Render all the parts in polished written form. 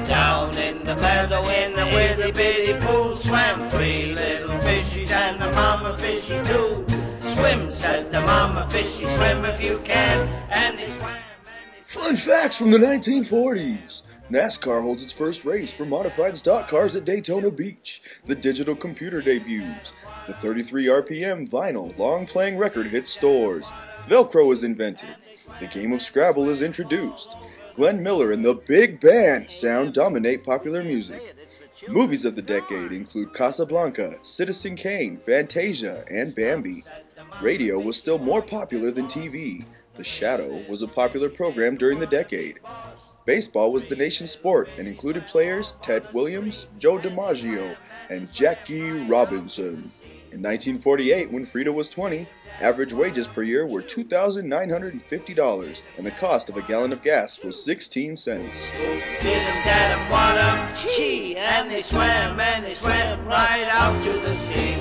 Down in the meadow in the itty bitty pool swam three little fishies and the mama fishy too. Swim, said the mama fishy, swim if you can, and he swam. Fun facts from the 1940s. NASCAR holds its first race for modified stock cars at Daytona Beach. The digital computer debuts. The 33 RPM vinyl long-playing record hits stores. Velcro is invented. The game of Scrabble is introduced. Glenn Miller and the Big Band sound dominate popular music. Movies of the decade include Casablanca, Citizen Kane, Fantasia, and Bambi. Radio was still more popular than TV. The Shadow was a popular program during the decade. Baseball was the nation's sport and included players Ted Williams, Joe DiMaggio, and Jackie Robinson. In 1948, when Freda was 20, average wages per year were $2,950, and the cost of a gallon of gas was 16 cents. And they swam right out to the sea.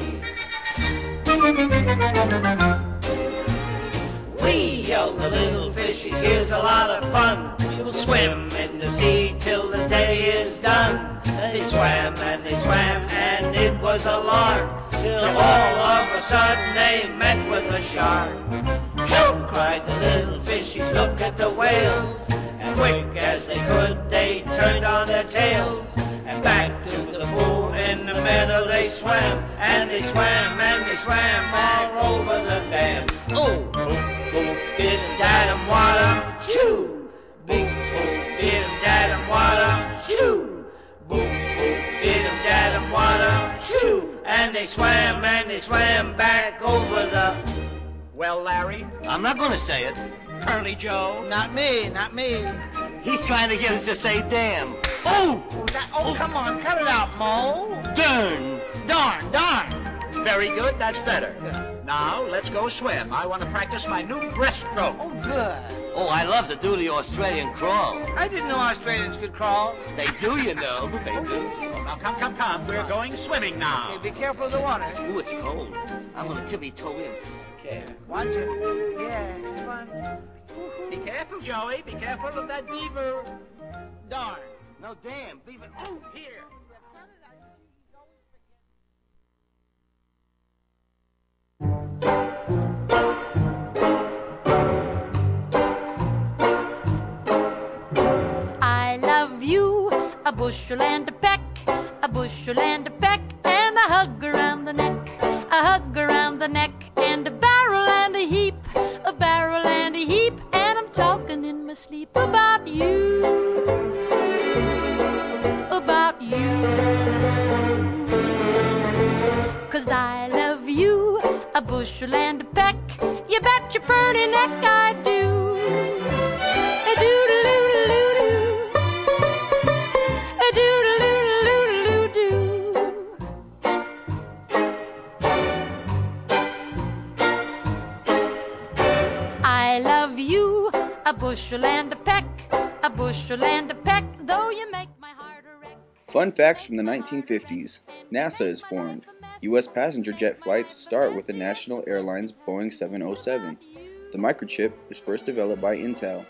We yelled the little fishies, here's a lot of fun. We'll swim in the sea till the day is done. They swam, and it was a lark, till all of a sudden they met with a shark. Help, cried the little fishies, look at the whales. And quick as they could, they turned on their tails. And back to the pool in the meadow they swam. And they swam all over the dam. Oh, didn't dad'em wanna chew. Boom, boom, didn't dad'em wanna chew. Boom, boom, didn't dad'em wanna chew. And they swam back over the... Well, Larry, I'm not gonna say it. Curly Joe. Not me. He's trying to get us to say damn. Oh, come on, cut it out, Mo. Darn. Darn. Very good, that's better. Now, let's go swim. I want to practice my new breaststroke. Oh, good. Oh, I love to do the Australian crawl. I didn't know Australians could crawl. They do, you know. They do. Oh, now, come. We're going swimming now. Okay, be careful of the water. Ooh, it's cold. I'm going to tippy-toe in. Okay, watch it. Yeah, it's fun. Be careful, Joey. Be careful of that beaver. Darn. No, damn, beaver. Oh, here. I love you, a bushel and a peck, a bushel and a peck, and a hug around the neck, a hug around the neck, and a barrel and a heap, a barrel and a heap, and I'm talking in my sleep about you, about you. 'Cause I love you, a bushel and a peck, you bet your pretty neck I do. A doodle-oo-doo-doo, a doodle-oo-doo-doo-doo. I love you, a bushel and a peck, a bushel and a peck, though you make my heart a wreck. Fun facts from the 1950s. NASA is formed. U.S. passenger jet flights start with the National Airlines Boeing 707. The microchip is first developed by Intel.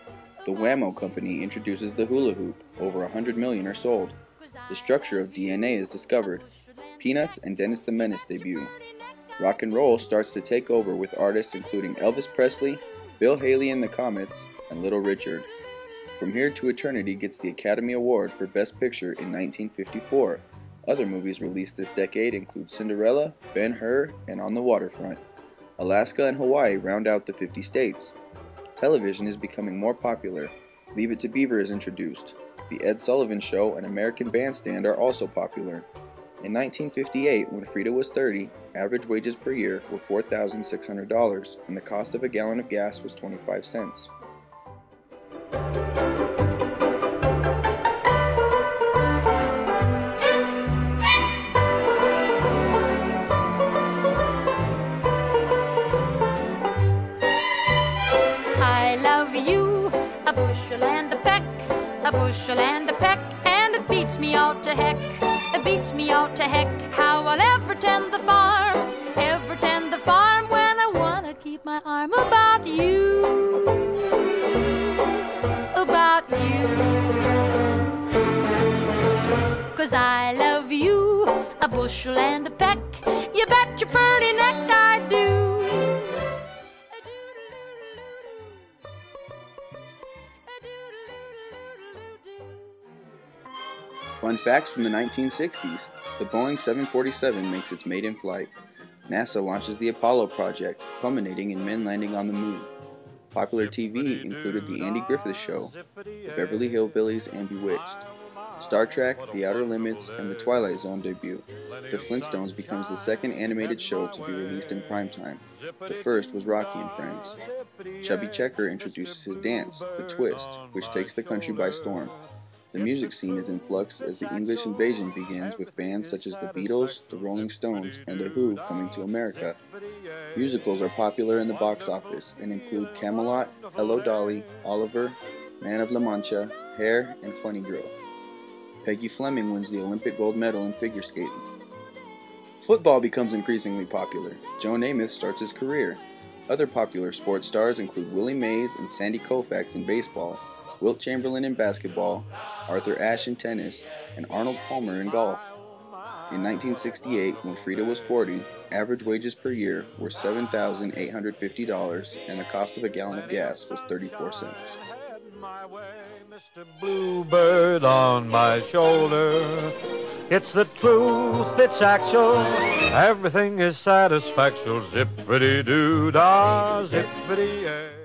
The Whammo company introduces the hula hoop. Over 100 million are sold. The structure of DNA is discovered. Peanuts and Dennis the Menace debut. Rock and roll starts to take over with artists including Elvis Presley, Bill Haley and the Comets, and Little Richard. From Here to Eternity gets the Academy Award for Best Picture in 1954. Other movies released this decade include Cinderella, Ben-Hur, and On the Waterfront. Alaska and Hawaii round out the 50 states. Television is becoming more popular. Leave It to Beaver is introduced. The Ed Sullivan Show and American Bandstand are also popular. In 1958, when Freda was 30, average wages per year were $4,600, and the cost of a gallon of gas was 25 cents. I love you, a bushel and a peck, a bushel and a peck, and it beats me all to heck, it beats me all to heck, how I'll ever tend the farm when I wanna keep my arm about you, about you. 'Cause I love you a bushel and a peck. You bet your pretty neck I do. Fun facts from the 1960s. The Boeing 747 makes its maiden flight. NASA launches the Apollo project, culminating in men landing on the moon. Popular TV included The Andy Griffith Show, The Beverly Hillbillies, and Bewitched. Star Trek, The Outer Limits, and The Twilight Zone debut. The Flintstones becomes the second animated show to be released in primetime. The first was Rocky and Friends. Chubby Checker introduces his dance, The Twist, which takes the country by storm. The music scene is in flux as the English invasion begins with bands such as the Beatles, the Rolling Stones, and The Who coming to America. Musicals are popular in the box office and include Camelot, Hello Dolly, Oliver, Man of La Mancha, Hair, and Funny Girl. Peggy Fleming wins the Olympic gold medal in figure skating. Football becomes increasingly popular. Joe Namath starts his career. Other popular sports stars include Willie Mays and Sandy Koufax in baseball, Wilt Chamberlain in basketball, Arthur Ashe in tennis, and Arnold Palmer in golf. In 1968, when Freda was 40, average wages per year were $7,850 and the cost of a gallon of gas was 34 cents. Mr. Bluebird on my shoulder. It's the truth, it's actual. Everything is satisfactual. Zippity-doo-dah, zippity-yay.